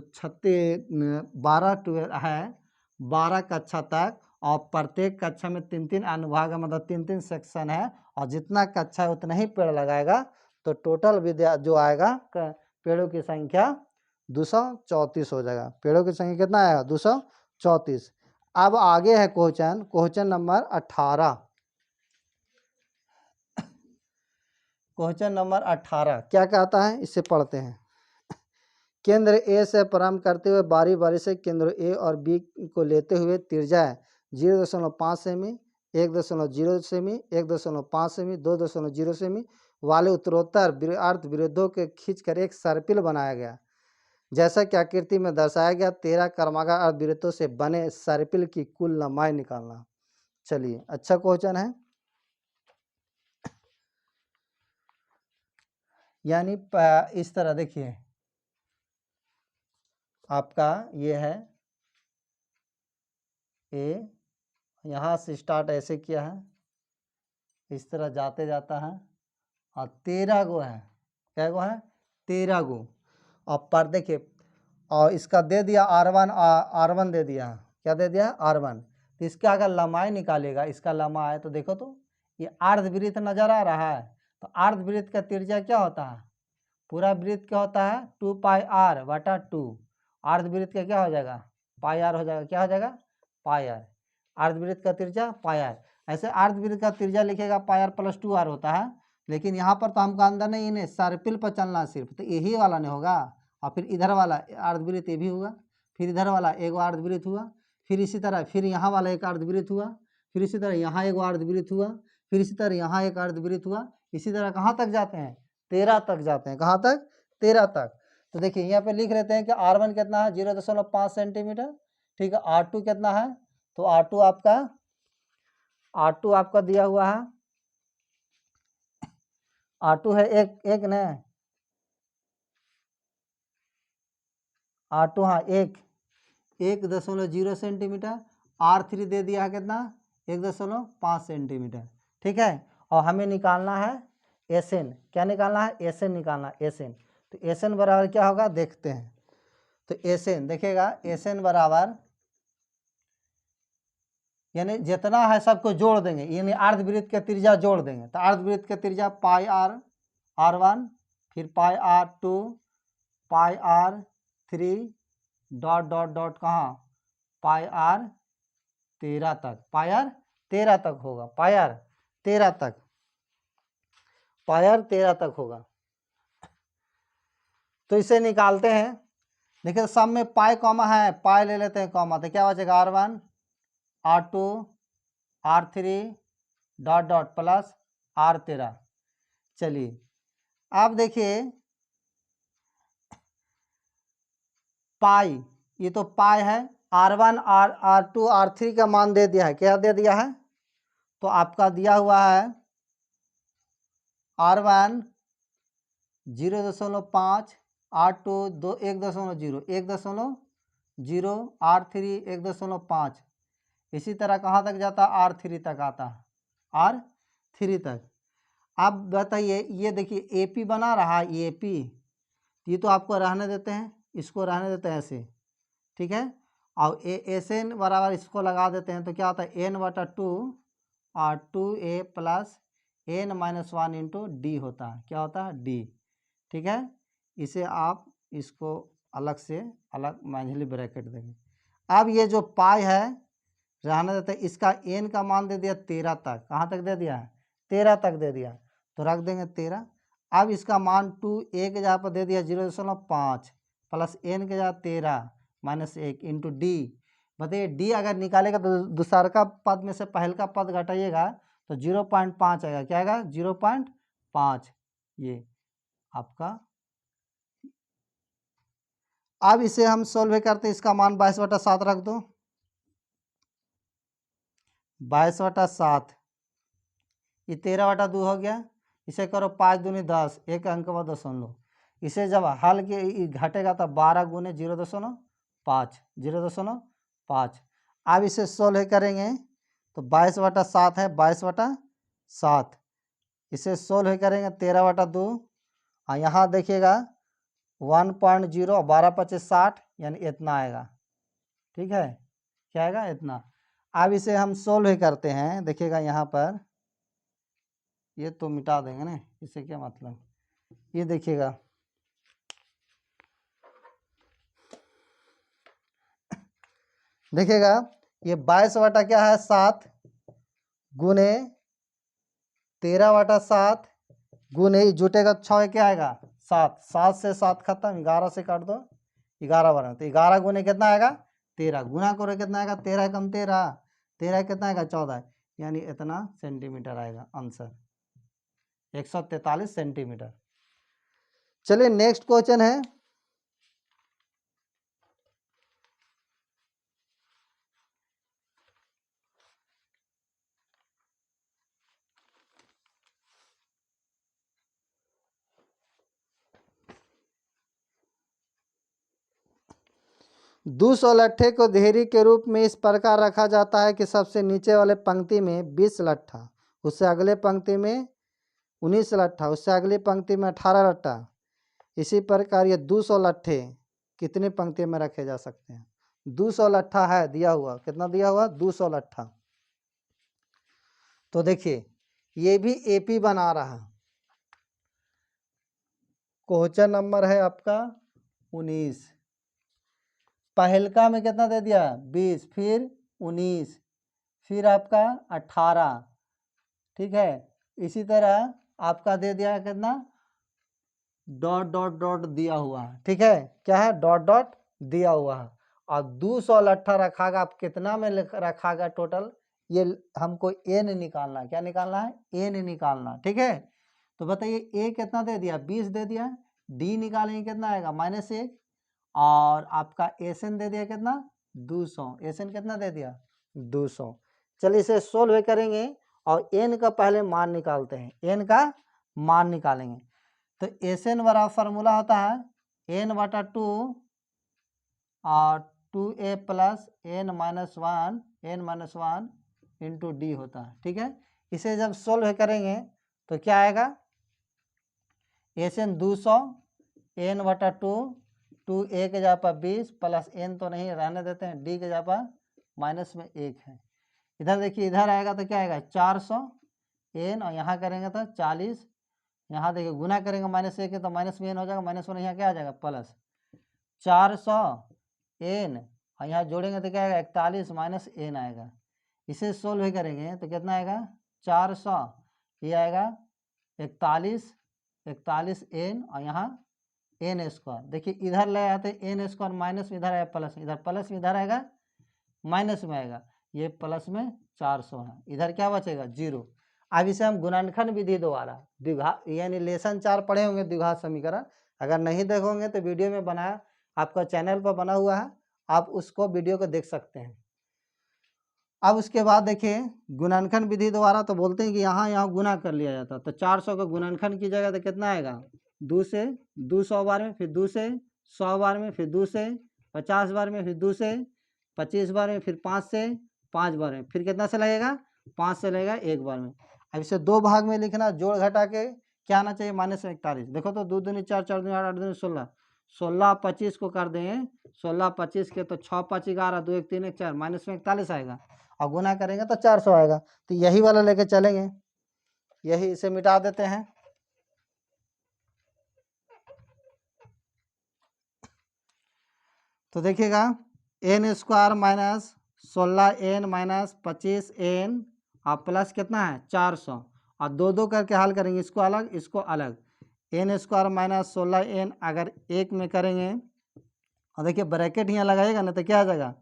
12 12 है 12 कक्षा तक, और प्रत्येक कक्षा में 3-3 अनुभाग है, मतलब 3-3 सेक्शन है, और जितना कक्षा है उतना ही पेड़ लगाएगा। तो टोटल विद्या जो आएगा पेड़ों की संख्या 234 हो जाएगा। पेड़ों की संख्या कितना आएगा 234। अब आगे है क्वेश्चन नंबर 18। क्वेश्चन नंबर 18 क्या कहता है, इससे पढ़ते हैं। केंद्र ए से प्रारंभ करते हुए बारी बारी से केंद्र ए और बी को लेते हुए त्रिज्या 0.5 सेमी, 1.0 सेमी, 1.5 सेमी, 2.0 सेमी वाले उत्तरोत्तर अर्धवृत्तों के खींचकर एक सर्पिल बनाया गया। जैसा कि आकृति में दर्शाया गया 13 कर्मागार अर्धवृत्तों से बने सर्पिल की कुल लंबाई निकालना। चलिए, अच्छा क्वेश्चन है। यानी इस तरह देखिए, आपका ये है ए, यहाँ से स्टार्ट ऐसे किया है, इस तरह जाते जाता है, और 13 गो है। क्या गो है 13 गो। और पर देखिए, और इसका दे दिया R1 दे दिया। क्या दे दिया R1। तो इसका अगर लंबाई निकालेगा, इसका लंबाई तो देखो तो ये अर्धवृत्त नजर आ रहा है। तो अर्धवृत्त का त्रिज्या क्या होता है, पूरा वृत्त क्या होता है 2 पाई r बटा 2। अर्धवृत्त का क्या हो जाएगा पाई r हो जाएगा। क्या हो जाएगा पाई r। अर्धवृत्त का त्रिज्या पाई r। ऐसे अर्धवृत्त का त्रिज्या लिखेगा पाई r प्लस 2r होता है, लेकिन यहाँ पर तो हमको अंदर नहीं, इन्हें सर्पिल पर चलना सिर्फ, तो यही वाला नहीं होगा। और फिर इधर वाला अर्धवृत्त ये भी हुआ, फिर इधर वाला एक अर्धवृत्त हुआ, फिर इसी तरह फिर यहाँ वाला एक अर्धवृत्त हुआ, फिर इसी तरह यहाँ एक अर्धवृत्त हुआ, फिर इसी तरह यहाँ एक अर्धवृत्त हुआ। इसी तरह कहाँ तक जाते हैं 13 तक जाते हैं। कहाँ तक 13 तक। तो देखिए यहाँ पे लिख लेते हैं कि R1 कितना है 0.5 सेंटीमीटर। ठीक है, R2 कितना है, तो R2 आपका दिया हुआ है, R2 है एक न, R2 हाँ 1.0 सेंटीमीटर। R3 दे दिया है कितना 1.5 सेंटीमीटर। ठीक है, और हमें निकालना है SN। क्या निकालना है SN निकालना है SN। तो SN बराबर क्या होगा देखते हैं। तो SN देखिएगा, SN बराबर यानी जितना है सबको जोड़ देंगे, यानी अर्धवृत्त का त्रिज्या जोड़ देंगे। तो अर्धवृत्त का त्रिज्या पाई R1, फिर पाई R2, पाई R3 डॉट डॉट डॉट कहाँ पाई R13 तक। पाई R13 तक होगा, पाई R13 तक, पाई R13 तक होगा। तो इसे निकालते हैं। देखिए सब में पाई कॉमा है, पाई ले लेते हैं कॉमा, तो क्या बचेगा R1 R2 R3 dot dot plus R13। चलिए अब देखिए पाई, ये तो पाई है, R1 R2 R3 का मान दे दिया है। क्या दे दिया है, तो आपका दिया हुआ है R1 0.5, R2 1.0, 1.0, R3 1.5। इसी तरह कहाँ तक जाता है R3 तक आता है, R3 तक। अब बताइए, ये देखिए AP बना रहा है, AP ये तो आपको रहने देते हैं, इसको रहने देते हैं ऐसे। ठीक है, और SN बराबर इसको लगा देते हैं, तो क्या होता है N/2 और 2A plus N-1 into D होता है। क्या होता है D। ठीक है, इसे आप इसको अलग से अलग माइनली ब्रैकेट देंगे। अब ये जो पाई है रहने देते हैं, इसका N का मान दे दिया 13 तक। कहाँ तक दे दिया है 13 तक दे दिया, तो रख देंगे 13। अब इसका मान 2A के जगह पर दे दिया 0.5 प्लस N के जगह 13 माइनस 1 इंटू D। बताइए डी अगर निकालेगा तो दूसरा का पद में से पहल का पद घटाइएगा तो 0.5 आएगा। क्या आएगा? 0.5। ये आपका। अब इसे हम सोल्व करते हैं, इसका मान 22/7 रख दो। 22/7 ये 13/2 हो गया। इसे करो 5 दूनी 10, एक अंक में दशमलव। इसे जब हल के घटेगा तो 12 गुने 0.5, 0.5। अब इसे सोल्व करेंगे तो 22/7 है, 22/7। इसे सोल्व करेंगे 13/2 और यहाँ देखिएगा 1.0, 12×5 = 60 यानी इतना आएगा। ठीक है, क्या आएगा? इतना। अब इसे हम सोल्व करते हैं, देखिएगा यहाँ पर ये तो मिटा देंगे ना, इससे क्या मतलब। ये देखिएगा देखिएगा ये 22 क्या है? 7 गुने 13/7 गुने जुटेगा 6, क्या आएगा? 7। 7 से 7 खत्म, 11 से काट दो, 11 12, तो 11 गुने कितना आएगा? 13। गुना करो कितना आएगा? 13 कम 13, 13 कितना आएगा? 14, यानी इतना सेंटीमीटर आएगा आंसर, 143 सेंटीमीटर। चलिए नेक्स्ट क्वेश्चन है। दूसौ लट्ठे को देहरी के रूप में इस प्रकार रखा जाता है कि सबसे नीचे वाले पंक्ति में 20 लट्ठा, उससे अगले पंक्ति में 19 लट्ठा, उससे अगली पंक्ति में 18 लट्ठा। इसी प्रकार ये 200 लट्ठे कितनी पंक्ति में रखे जा सकते हैं? 200 लट्ठा है दिया हुआ, कितना दिया हुआ? 200 लट्ठा। तो देखिए ये भी एपी बना रहा। क्वेश्चन नंबर है आपका 19। पहलका में कितना दे दिया? 20, फिर 19, फिर आपका 18। ठीक है, इसी तरह आपका दे दिया कितना? डॉट डॉट डॉट दिया हुआ है। ठीक है, क्या है? डॉट डॉट दिया हुआ है। और 200 लट्ठा रखागा, आप कितना में रखागा टोटल? ये हमको एन निकालना है। क्या निकालना है? एन निकालना। ठीक है, तो बताइए ए कितना दे दिया? 20 दे दिया। डी निकालेंगे कितना आएगा? -1। और आपका एसएन दे दिया कितना? 200। एसएन कितना दे दिया? 200। चलिए इसे सोल्व करेंगे और एन का पहले मान निकालते हैं। एन का मान निकालेंगे तो एसएन वाला फार्मूला होता है n/2 और 2a + n-1 इंटू डी होता है। ठीक है, इसे जब सोल्व करेंगे तो क्या आएगा? एसएन 200 n/2, 2a के जगह पर 20 प्लस n तो नहीं रहने देते हैं, डी के जगह पर -1 है। इधर देखिए, इधर आएगा तो क्या आएगा? 400 n, और यहाँ करेंगे तो 40। यहाँ देखिए गुना करेंगे -1 है तो -1 हो जाएगा, -1 यहाँ क्या आ जाएगा? प्लस 400 n, और यहाँ जोड़ेंगे तो क्या आएगा? 41 -n आएगा। इसे सोल्व करेंगे तो कितना आएगा? 400, ये आएगा 41 n, और यहाँ n²। देखिए इधर ले आते n² माइनस में, इधर आया प्लस में, इधर प्लस में, इधर आएगा माइनस में आएगा। ये प्लस में 400 है, इधर क्या बचेगा? 0। अब इसे हम गुणनखंड विधि द्वारा द्विघात यानी लेसन 4 पढ़े होंगे द्विघात समीकरण। अगर नहीं देखोगे तो वीडियो में बनाया, आपका चैनल पर बना हुआ है, आप उसको वीडियो को देख सकते हैं। अब उसके बाद देखिए गुणनखंड विधि द्वारा तो बोलते हैं कि यहाँ गुना कर लिया जाता, तो 400 का गुणनखंड की जगह तो कितना आएगा? 2 से 200 बार में, फिर 2 से 100 बार में, फिर 2 से 50 बार में, फिर 2 से 25 बार में, फिर 5 से 5 बार में, फिर कितना से लगेगा? 5 से लगेगा 1 बार में। अब इसे 2 भाग में लिखना, जोड़ घटा के क्या आना चाहिए? -41। देखो तो 2 दूनी 4, 4 दूनी 8, 8 दूनी 16, 16 25 को कर देंगे, 16 25 के तो 6 5 11, 2 1 3 1 4, -41 आएगा, और गुना करेंगे तो 400 आएगा। तो यही वाला लेके चलेंगे, यही इसे मिटा देते हैं। तो देखिएगा n² -16n -25n और प्लस कितना है? 400, और 2 2 करके हल करेंगे, इसको अलग इसको अलग। n² -16n अगर एक में करेंगे, और देखिए ब्रैकेट यहाँ लगाएगा ना तो क्या आ जाएगा?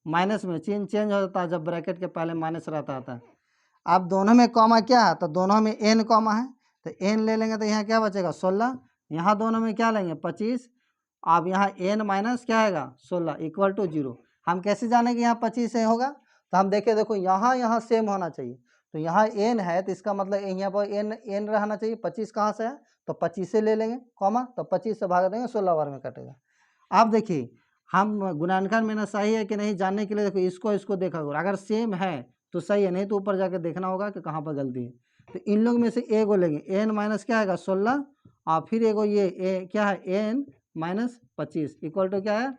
माइनस में चिन्ह चेंज हो जाता है जब ब्रैकेट के पहले माइनस रहता था। अब दोनों में कॉमा क्या है, तो दोनों में n कॉमा है, तो n ले लेंगे तो यहाँ क्या बचेगा 16, यहाँ दोनों में क्या लेंगे 25, अब यहाँ n माइनस क्या आएगा 16 इक्वल टू 0। हम कैसे जानेंगे यहाँ 25 से होगा, तो हम देखें, देखो यहाँ सेम होना चाहिए, तो यहाँ n है तो इसका मतलब यहाँ पर n रहना चाहिए। 25 कहाँ से है, तो 25 से ले लेंगे कॉमा, तो 25 से भाग देंगे 16 बार में कटेगा। अब देखिए हम गुणानखंड में ना सही है कि नहीं जानने के लिए देखो इसको देखा करो, अगर सेम है तो सही है, नहीं तो ऊपर जाके देखना होगा कि कहाँ पर गलती है। तो इन लोग में से ए को लेंगे, n माइनस क्या आएगा 16, और फिर एगो ये क्या है n माइनस 25 इक्वल टू क्या है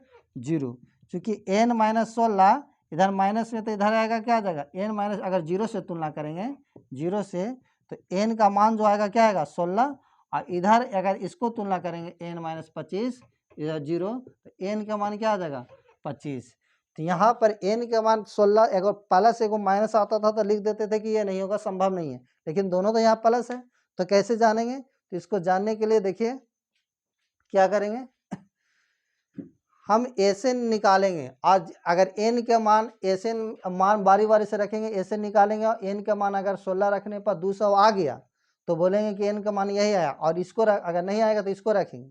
0। चूँकि n माइनस 16 इधर माइनस में, तो इधर आएगा क्या आ जाएगा n माइनस, अगर 0 से तुलना करेंगे 0 से, तो n का मान जो आएगा क्या आएगा 16, और इधर अगर इसको तुलना करेंगे n माइनस 25 इधर 0, तो n का मान क्या आ जाएगा 25। तो यहाँ पर n का मान 16, एगो प्लस एगो माइनस आता था तो लिख देते थे कि ये नहीं होगा, संभव नहीं है, लेकिन दोनों तो यहाँ प्लस है, तो कैसे जानेंगे, तो इसको जानने के लिए देखिए क्या करेंगे, हम ऐसे निकालेंगे। आज अगर n के मान ऐसे मान बारी बारी से रखेंगे, ऐसे निकालेंगे, और n का मान अगर 16 रखने पर 200 आ गया तो बोलेंगे कि n का मान यही आया, और इसको अगर नहीं आएगा तो इसको रखेंगे,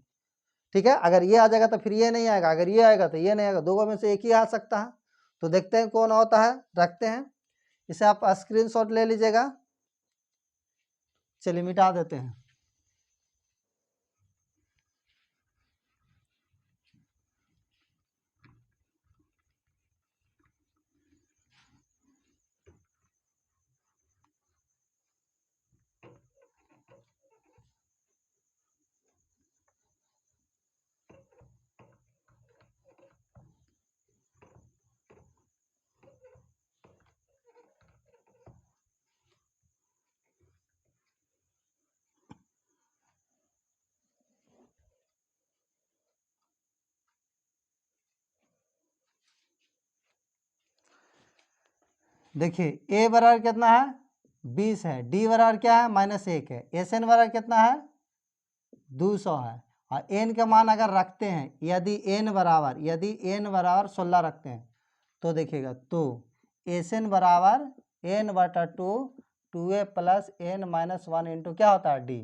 ठीक है। अगर ये आ जाएगा तो फिर ये नहीं आएगा, अगर ये आएगा तो ये नहीं आएगा, दो में से एक ही आ सकता है। तो देखते हैं कौन होता है, रखते हैं इसे, आप स्क्रीनशॉट ले लीजिएगा। चलिए मिटा देते हैं। देखिए a बराबर कितना है 20 है, d बराबर क्या है -1 है, एस एन बराबर कितना है 200 है, और n का मान अगर रखते हैं, यदि n बराबर 16 रखते हैं तो देखिएगा, तो एस एन बराबर n बटा 2 2a plus n minus 1 into क्या होता है d।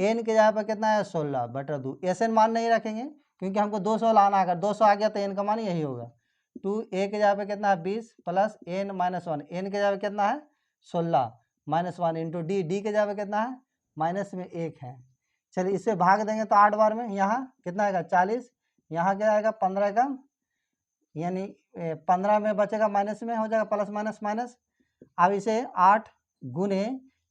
n के जगह पर कितना है 16 बटा 2, एस एन मान नहीं रखेंगे क्योंकि हमको 200 लाना है, अगर 200 आ गया तो n का मान यही होगा। 2a के जगह पे कितना है 20 प्लस n माइनस 1, n के जगह पे कितना है 16 माइनस 1 इंटू डी, डी के जगह पे कितना है माइनस में 1 है। चलिए इसे भाग देंगे तो 8 बार में, यहाँ कितना आएगा 40, यहाँ क्या आएगा 15 का, यानी 15 में बचेगा माइनस में हो जाएगा प्लस माइनस माइनस। अब इसे 8 गुने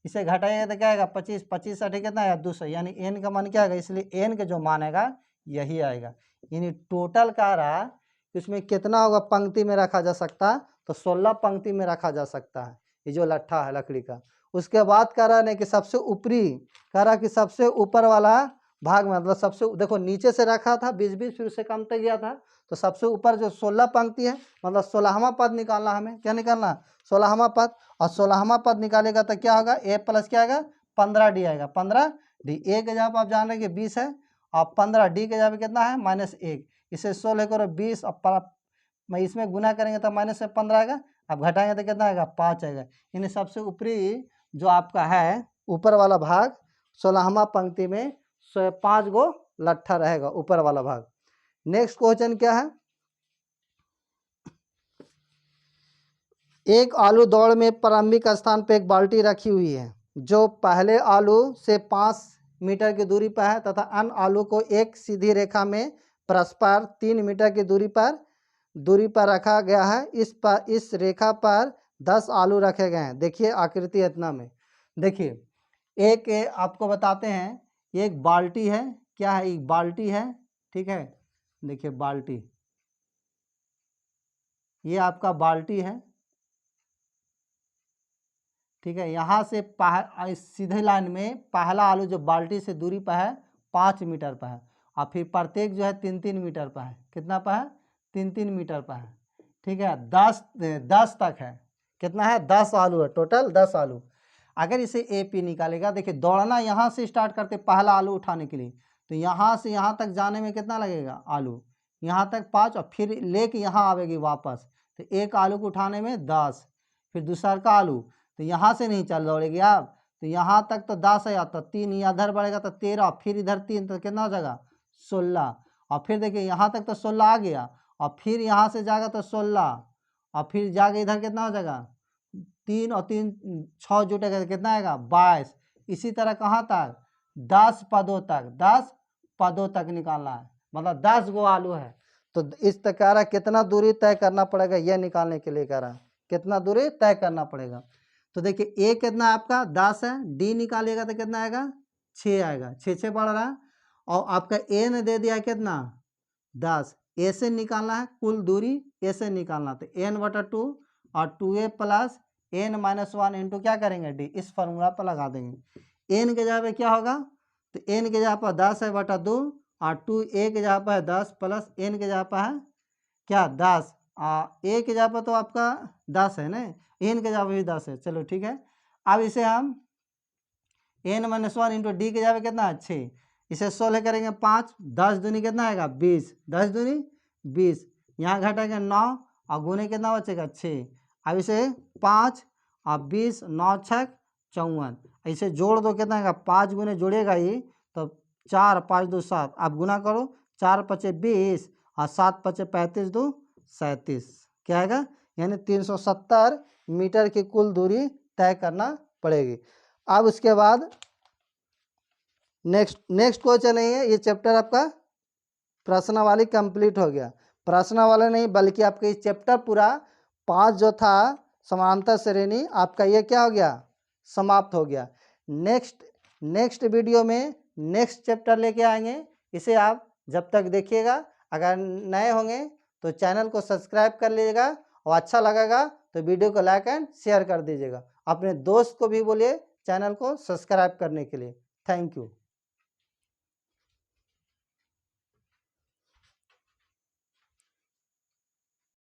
इसे घटाइएगा तो क्या आएगा 25, 25 साठी कितना आएगा 200, यानी n का मान क्या आएगा, इसलिए n का जो मान आएगा यही आएगा। यानी टोटल कह रहा है इसमें कितना होगा पंक्ति में रखा जा सकता है, तो 16 पंक्ति में रखा जा सकता है, ये जो लट्ठा है लकड़ी का। उसके बाद कह रहा है कि सबसे ऊपरी, कह रहा कि सबसे ऊपर वाला भाग में, मतलब सबसे देखो नीचे से रखा था 20-20 फिर उससे कम तक गया था, तो सबसे ऊपर जो 16 पंक्ति है मतलब 16वां पद निकालना, हमें क्या निकालना 16वां पद, और 16वां पद निकालेगा तो क्या होगा a प्लस क्या आएगा 15d आएगा, 15d। a के जगह पर आप जान रहे हैं कि 20 है, और 15d के जगह पर कितना है -1, इसे 16 करो 20, अब मैं इसमें गुना करेंगे तो माइनस में 15 आएगा, अब घटाएंगे तो कितना आएगा 5 आएगा। यानी सबसे ऊपरी जो आपका है ऊपर वाला भाग 16वां पंक्ति में 5 गो लट्ठा रहेगा ऊपर वाला भाग। नेक्स्ट क्वेश्चन क्या है, एक आलू दौड़ में प्रारंभिक स्थान पर एक बाल्टी रखी हुई है जो पहले आलू से 5 मीटर की दूरी पर है तथा अन्य आलू को एक सीधी रेखा में परस्पर 3 मीटर की दूरी पर रखा गया है। इस रेखा पर 10 आलू रखे गए हैं। देखिए आकृति इतना में, देखिए एक आपको बताते हैं, एक बाल्टी है, क्या है एक बाल्टी है, ठीक है। देखिए बाल्टी, ये आपका बाल्टी है, ठीक है। यहाँ से सीधे लाइन में पहला आलू जो बाल्टी से दूरी पर है 5 मीटर पर है, और फिर प्रत्येक जो है 3-3 मीटर पर है, कितना पर है 3-3 मीटर पर है, ठीक है। 10 तक है, कितना है 10 आलू है, टोटल 10 आलू। अगर इसे AP निकालेगा, देखिए दौड़ना यहाँ से स्टार्ट करते पहला आलू उठाने के लिए, तो यहाँ से यहाँ तक जाने में कितना लगेगा आलू, यहाँ तक 5, और फिर लेके यहाँ आवेगी वापस, तो एक आलू को उठाने में 10, फिर दूसरा का आलू, तो यहाँ से नहीं चल दौड़ेगी आप, तो यहाँ तक तो 10 है, तो 3 इधर बढ़ेगा तो 13, फिर इधर 3, तो कितना हो जाएगा 16, और फिर देखिए यहाँ तक तो 16 आ गया, और फिर यहाँ से जाएगा तो 16, और फिर जाके इधर कितना हो जाएगा 3 और 3 6 जुटेगा तो कितना आएगा 22। इसी तरह कहाँ तक 10 पदों तक, 10 पदों तक निकालना है, मतलब 10 गो आलू है। तो इस तक कह रहा है कितना दूरी तय करना पड़ेगा, यह निकालने के लिए कह रहा है कितना दूरी तय करना पड़ेगा। तो देखिए ए कितना आपका 10 है, डी निकालिएगा तो कितना आएगा 6 आएगा, 6 बढ़ रहा है, और आपका ए ने दे दिया है कितना 10, ए से निकालना है कुल दूरी, ए से निकालना, तो n/2 और 2a प्लस n-1 इंटू क्या करेंगे डी, इस फॉर्मूला पर लगा देंगे। n के जगह पे क्या होगा, तो n के जगह पर 10 है बटा 2, और 2a के जगह पर है 10 प्लस n के जगह पर है क्या 10, a के जगह पर तो आपका 10 है ना, n के जगह पर भी 10 है, चलो ठीक है। अब इसे हम n-1 इंटू डी के जगह पे कितना है 6, इसे 16 करेंगे 5, 10 दूनी कितना आएगा 20, 10 दूनी 20, यहाँ घटाएंगे 9 और गुने कितना बचेगा 6। अब इसे 5 और 20, 9 6 54, इसे जोड़ दो कितना आएगा 5 गुने जोड़ेगा ही तो 4 5 2 7, आप गुना करो 4 5 20 और 7 5 35 2 37, क्या आएगा यानी 370 मीटर की कुल दूरी तय करना पड़ेगी। अब उसके बाद नेक्स्ट क्वेश्चन है, ये चैप्टर आपका प्रश्नावली कंप्लीट हो गया। प्रश्नावली नहीं बल्कि आपका ये चैप्टर पूरा 5 जो था समांतर श्रेणी आपका ये क्या हो गया समाप्त हो गया। नेक्स्ट वीडियो में नेक्स्ट चैप्टर लेके आएंगे, इसे आप जब तक देखिएगा। अगर नए होंगे तो चैनल को सब्सक्राइब कर लीजिएगा, और अच्छा लगेगा तो वीडियो को लाइक एंड शेयर कर दीजिएगा। अपने दोस्त को भी बोलिए चैनल को सब्सक्राइब करने के लिए। Thank you.